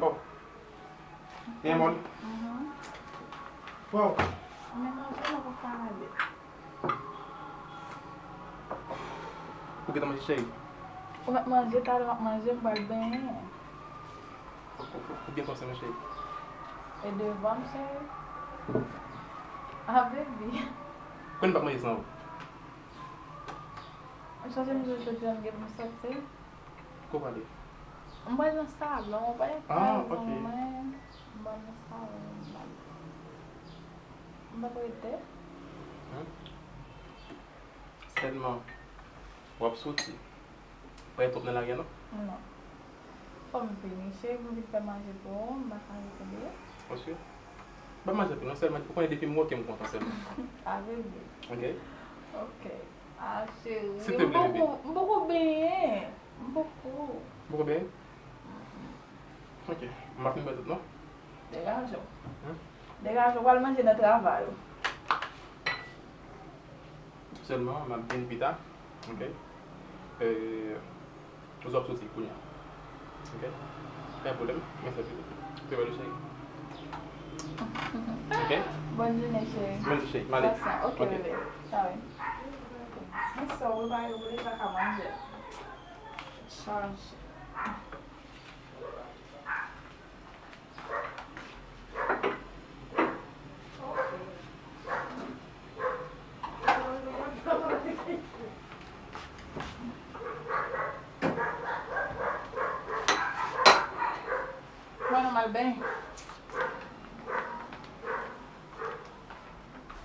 Oh, bien, amor. Wow. Por que tá mais cheio? Mas eu tava mais um bem. Por que você mais cheio? E devamos ser a beber. Quando vai mais não? Eu só sempre estou dizendo que não sei se. Qual vale? Mas não sabe, não vai. Ah, ok. Mas não sabe. Não vai ter? Seulement, o absurdo. Vai top na lague, não? Não. Como bem, chega, me para mais bom, bastante também. Você? Vai mais rápido, não sei, mas quando ele filme, o que me conta, sério? A beber. Ok? Ok. Acho. Se tu bebe. Um pouco bem. Um pouco. Beaucoup bem? Ok. Mas não vai tudo, não? Degajou. Degajou, qual imagina trabalho? Seulement, ma bien pita. Ok? Os outros aussi, punha. Ok? Pas de problème, mais ça fait. Tu vas le chèque. Ok? Bonne journée, chérie. Bonne chèque, malé. Ok, bebê. Tá bem. Mas só vai, eu vou deixar com a manja. Tchau.